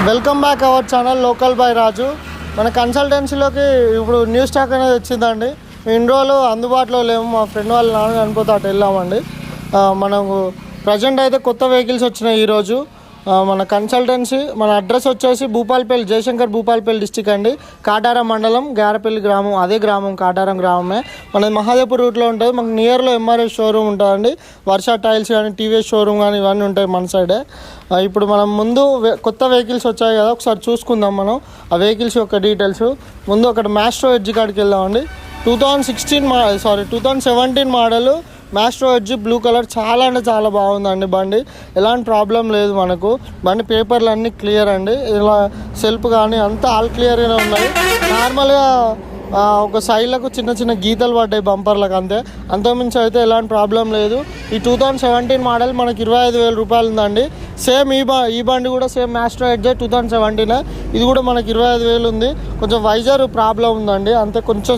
Welcome back our channel local by Raju. మన కన్సల్టెన్సీలోకి ఇప్పుడు న్యూ స్టాక్ అనేది వచ్చిందండి. ఇన్ని రోజులు అందుబాటులో లేము. మా ఫ్రెండ్ వాళ్ళ నాన్న చనిపోతే అటు వెళ్ళామండి. మనకు ప్రజెంట్ అయితే కొత్త వెహికల్స్ వచ్చినాయి ఈరోజు. మన కన్సల్టెన్సీ మన అడ్రస్ వచ్చేసి భూపాలపల్లి, జయశంకర్ భూపాలపల్లి డిస్టిక్ అండి. కాటారం మండలం, గారపల్లి గ్రామం, అదే గ్రామం కాటారం గ్రామమే. మనది మహాదేవ్పూర్ రూట్లో ఉంటుంది. మనకు నియర్లో ఎంఆర్ఎస్ షోరూమ్ ఉంటుందండి. వర్ష టైల్స్ కానీ, టీవీఎస్ షోరూమ్ కానీ ఇవన్నీ ఉంటాయి మన సైడే. ఇప్పుడు మనం ముందు కొత్త వెహికల్స్ వచ్చాయి కదా, ఒకసారి చూసుకుందాం మనం ఆ వెహికల్స్ యొక్క డీటెయిల్స్. ముందు ఒకటి మ్యాస్ట్రో ఎడ్జ్ కాడికి వెళ్దామండి. 2017 model Maestro edge blue colour. చాలా అంటే చాలా బాగుందండి బండి. ఎలాంటి ప్రాబ్లం లేదు మనకు. బండి పేపర్లు అన్నీ క్లియర్ అండి. ఇలా సెల్ఫ్ కానీ అంతా ఆల్ క్లియర్గానే ఉన్నాయి. నార్మల్గా ఒక సైడ్లకు చిన్న చిన్న గీతలు పడ్డాయి బంపర్లకు, అంతే. అంతకుమించి అయితే ఎలాంటి ప్రాబ్లం లేదు. ఈ 2017 మోడల్ మనకి 25,000 రూపాయలు ఉందండి. సేమ్ ఈ బండి కూడా సేమ్ మ్యాస్ట్రో ఎడ్జ్ 2017. ఇది కూడా మనకి 25,000 ఉంది. కొంచెం వైజర్ ప్రాబ్లం ఉందండి, అంతే. కొంచెం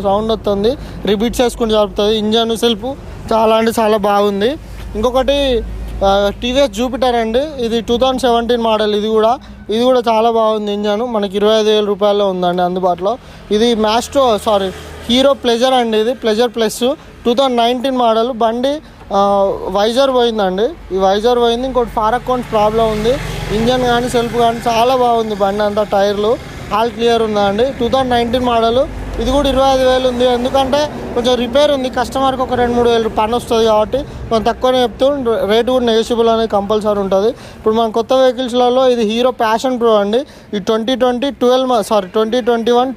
సౌండ్ వస్తుంది, రిపీట్ చేసుకుంటూ జరుపుతుంది. ఇంజన్ సెల్ఫ్ చాలా అంటే చాలా బాగుంది. ఇంకొకటి టీవీఎస్ జూపిటర్ అండి. ఇది 2017 మోడల్. ఇది కూడా చాలా బాగుంది. ఇంజను మనకి 25,000 రూపాయల్లో ఉందండి అందుబాటులో. ఇది హీరో ప్లెజర్ అండి. ఇది ప్లెజర్ ప్లస్ 2019 మోడల్. బండి వైజర్ పోయిందండి. ఈ వైజర్ పోయింది. ఇంకోటి ఫారక్కోన్స్ ప్రాబ్లం ఉంది. ఇంజన్ కానీ సెల్ఫ్ కానీ చాలా బాగుంది. బండి అంతా టైర్లు ఆల్ క్లియర్ ఉందండి. 2019 మోడల్. ఇది కూడా 25,000 ఉంది. ఎందుకంటే కొంచెం రిపేర్ ఉంది. కస్టమర్కి ఒక 2-3 వేలు పని వస్తుంది కాబట్టి కొంచెం తక్కువనే చెప్తూ రేటు కూడా నెగోషియబుల్ అనేది కంపల్సరీ ఉంటుంది. ఇప్పుడు మన కొత్త వెహికల్స్లలో ఇది హీరో ప్యాషన్ ప్రో అండి. ఈ 2021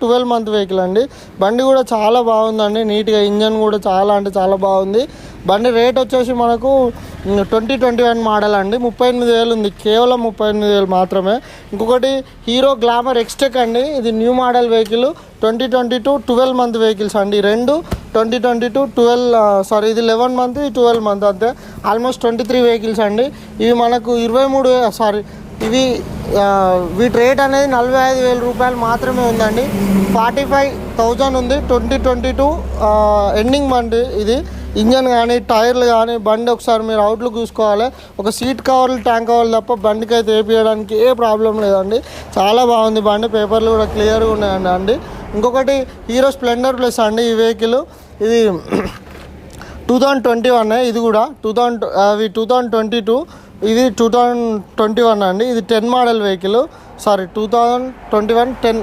12 మంత్ వెహికల్ అండి. బండి కూడా చాలా బాగుందండి, నీట్గా. ఇంజన్ కూడా చాలా అంటే చాలా బాగుంది. బండి రేట్ వచ్చేసి మనకు 2021 మోడల్ అండి. 38,000 ఉంది. కేవలం 38,000 మాత్రమే. ఇంకొకటి హీరో గ్లామర్ ఎక్స్టెక్ అండి. ఇది new model vehicle. 2022 12 month vehicles అండి. రెండు 2022 ఇది 11 మంత్, 12 మంత్, అంతే. ఆల్మోస్ట్ 23 వెహికల్స్ అండి. ఇవి మనకు వీటి రేట్ అనేది 45,000 రూపాయలు మాత్రమే ఉందండి. 45,000 ఉంది. 2022 ఎండింగ్ మంత్ ఇది. ఇంజన్ కానీ, టైర్లు కానీ, బండి ఒకసారి మీరు అవుట్లుక్ చూసుకోవాలి. ఒక సీట్ కవర్లు, ట్యాంక్ కవర్లు తప్ప బండికి అయితే వేపించడానికి ఏ ప్రాబ్లం లేదండి. చాలా బాగుంది బండి. పేపర్లు కూడా క్లియర్గా ఉన్నాయండి. ఇంకొకటి హీరో స్ప్లెండర్ ప్లస్ అండి. ఈ వెహికల్ ఇది 2021. ఇది కూడా 2022. ఇది 2021 అండి. ఇది 10 మోడల్ వెహికల్. 2021 10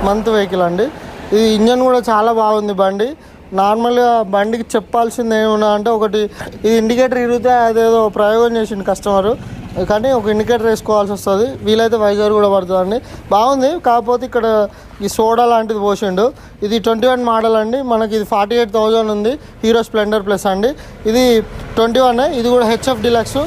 మంత్ వెహికల్ అండి. ఇది ఇంజన్ కూడా చాలా బాగుంది బండి. నార్మల్గా బండికి చెప్పాల్సింది ఏమన్నా అంటే, ఒకటి ఇది ఇండికేటర్ ఇరిగితే అదేదో ప్రయోగం చేసిండు కస్టమరు, కానీ ఒక ఇండికేటర్ వేసుకోవాల్సి వస్తుంది. వీలైతే వైజర్ కూడా పడుతుందండి. బాగుంది. కాకపోతే ఇక్కడ ఈ సోడా లాంటిది పోసిండు. ఇది 21 మోడల్ అండి. మనకి ఇది 48,000 ఉంది. హీరో స్ప్లెండర్ ప్లస్ అండి. ఇది 21. ఇది కూడా హెచ్ఎఫ్ డిలక్స్.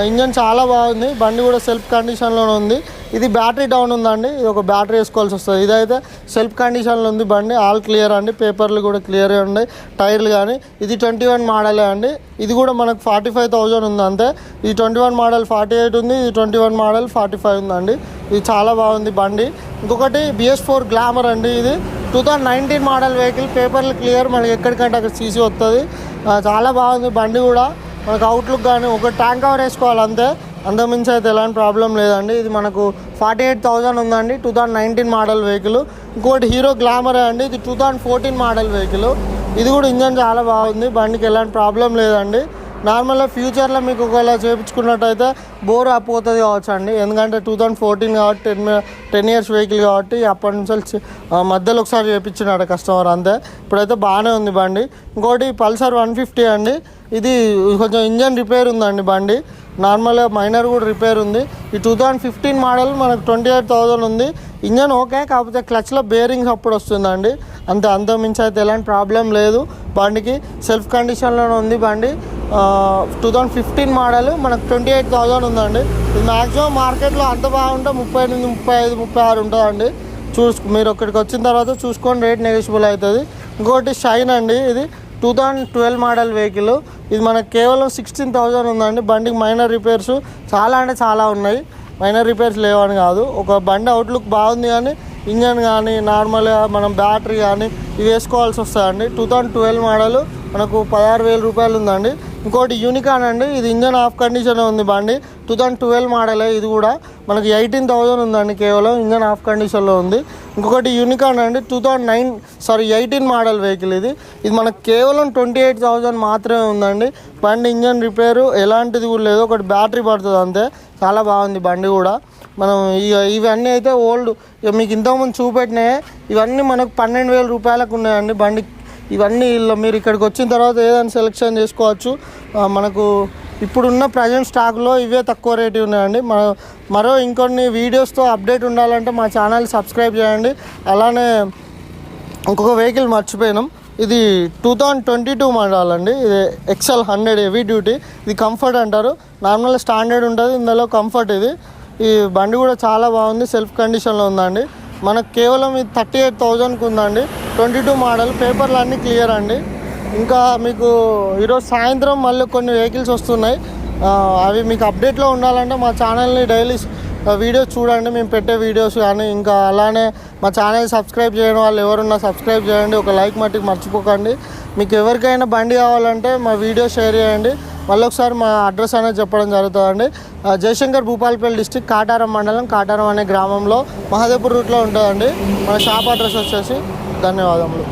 ఇంజన్ చాలా బాగుంది. బండి కూడా సెల్ఫ్ కండిషన్లోనే ఉంది. ఇది బ్యాటరీ డౌన్ ఉందండి. ఇది ఒక బ్యాటరీ వేసుకోవాల్సి వస్తుంది. ఇదైతే సెల్ఫ్ కండిషన్లో ఉంది బండి. ఆల్ క్లియర్ అండి. పేపర్లు కూడా క్లియర్గా ఉన్నాయి. టైర్లు కానీ. ఇది 21 మోడలే అండి. ఇది కూడా మనకు 45,000 ఉంది, అంతే. ఇది 21 మోడల్ 48 ఉంది. ఇది 21 మోడల్ 45 ఉందండి. ఇది చాలా బాగుంది బండి. ఇంకొకటి BS4 గ్లామర్ అండి. ఇది 2019 మోడల్ వెహికల్. పేపర్లు క్లియర్. మనకి ఎక్కడికంటే అక్కడ సీసీ వస్తుంది. చాలా బాగుంది బండి కూడా. మనకు అవుట్లుక్ కానీ ఒక ట్యాంక్ కవర్ వేసుకోవాలి, అంతే. అంతకుమించి అయితే ఎలాంటి ప్రాబ్లం లేదండి. ఇది మనకు 48,000 ఉందండి. 2019 మోడల్ వెహికల్. ఇంకోటి హీరో గ్లామర్ అండి. ఇది 2014 మోడల్ వెహికల్. ఇది కూడా ఇంజన్ చాలా బాగుంది. బండికి ఎలాంటి ప్రాబ్లం లేదండి. నార్మల్గా ఫ్యూచర్లో మీకు ఒకవేళ చేయించుకున్నట్టయితే బోర్ అప్పోతుంది కావచ్చు అండి. ఎందుకంటే 2014 కాబట్టి 10 ఇయర్స్ వెహికల్ కాబట్టి అప్పటి నుంచి మధ్యలో ఒకసారి చేయించినాడు కస్టమర్, అంతే. ఇప్పుడైతే బాగానే ఉంది బండి. ఇంకోటి పల్సర్ 150 అండి. ఇది కొంచెం ఇంజన్ రిపేర్ ఉందండి బండి. నార్మల్గా మైనర్ కూడా రిపేర్ ఉంది. ఈ 2015 మోడల్ మనకు 28,000 ఉంది. ఇంజన్ ఓకే, కాకపోతే క్లచ్లో బేరింగ్స్ అప్పుడు వస్తుందండి, అంతే. అంతకుమించి అయితే ఎలాంటి ప్రాబ్లం లేదు బండికి. సెల్ఫ్ కండిషన్లోనే ఉంది బండి. 2015 మోడల్ మనకు 28,000 ఉందండి. ఇది మ్యాక్సిమం మార్కెట్లో అంత బాగుంటే 38, 35, 36 ఉంటుందండి. మీరు ఇక్కడికి వచ్చిన తర్వాత చూసుకొని రేట్ నెగోషియబుల్ అవుతుంది. ఇంకోటి షైన్ అండి. ఇది 2012 మోడల్ వెహికల్. ఇది మనకు కేవలం 16,000 ఉందండి. బండికి మైనర్ రిపేర్స్ చాలా అంటే చాలా ఉన్నాయి. మైనర్ రిపేర్స్ లేవని కాదు, ఒక బండి అవుట్లుక్ బాగుంది, కానీ ఇంజన్ కానీ నార్మల్గా మనం బ్యాటరీ కానీ ఇవి వేసుకోవాల్సి వస్తుందండి. 2012 మోడల్ మనకు 16,000 రూపాయలు ఉందండి. ఇంకోటి యూనికాన్ అండి, ఇది ఇంజన్ ఆఫ్ కండిషన్లో ఉంది బండి. 2012 మోడలే, ఇది కూడా మనకి 18,000 ఉందండి కేవలం, ఇంజన్ ఆఫ్ కండిషన్లో ఉంది. ఇంకొకటి యూనికాన్ అండి 18 మోడల్ వెహికల్ ఇది మనకు కేవలం 28,000 మాత్రమే ఉందండి. బండి ఇంజన్ రిపేరు ఎలాంటిది కూడా లేదు, ఒకటి బ్యాటరీ పడుతుంది అంతే. చాలా బాగుంది బండి కూడా. మనం ఇవన్నీ అయితే ఓల్డ్, మీకు ఇంతకుముందు చూపెట్టినాయి, ఇవన్నీ మనకు 12,000 రూపాయలకు ఉన్నాయండి బండి. ఇవన్నీ మీరు ఇక్కడికి వచ్చిన తర్వాత ఏదైనా సెలెక్షన్ చేసుకోవచ్చు. మనకు ఇప్పుడున్న ప్రజెంట్ స్టాక్లో ఇవే తక్కువ రేటు ఉన్నాయండి. మరో ఇంకొన్ని వీడియోస్తో అప్డేట్ ఉండాలంటే మా ఛానల్ సబ్స్క్రైబ్ చేయండి. అలానే ఇంకొక వెహికల్ మర్చిపోయినాం, ఇది 2022 మోడల్ అండి. ఇది XL 100 హెవీ డ్యూటీ. ఇది కంఫర్ట్ అంటారు, నార్మల్గా స్టాండర్డ్ ఉంటుంది, ఇందులో కంఫర్ట్. ఈ బండి కూడా చాలా బాగుంది, సెల్ఫ్ కండిషన్లో ఉందండి. మనకు కేవలం ఇది 38,000కి ఉందండి. 22 మోడల్, పేపర్లు అన్నీ క్లియర్ అండి. ఇంకా మీకు ఈరోజు సాయంత్రం మళ్ళీ కొన్ని వెహికల్స్ వస్తున్నాయి, అవి మీకు అప్డేట్లో ఉండాలంటే మా ఛానల్ని డైలీ వీడియోస్ చూడండి, మేము పెట్టే వీడియోస్ కానీ. ఇంకా అలానే మా ఛానల్ సబ్స్క్రైబ్ చేయని వాళ్ళు ఎవరున్నా సబ్స్క్రైబ్ చేయండి, ఒక లైక్ మట్టుకు మర్చిపోకండి. మీకు ఎవరికైనా బండి కావాలంటే మా వీడియో షేర్ చేయండి. మళ్ళీ ఒకసారి మా అడ్రస్ అనేది చెప్పడం జరుగుతుందండి. జయశంకర్ భూపాలపల్లి డిస్టిక్, కాటారం మండలం, కాటారం అనే గ్రామంలో మహదేవ్పూర్ రూట్లో ఉంటుందండి మన షాప్ అడ్రస్ వచ్చేసి. ధన్యవాదములు.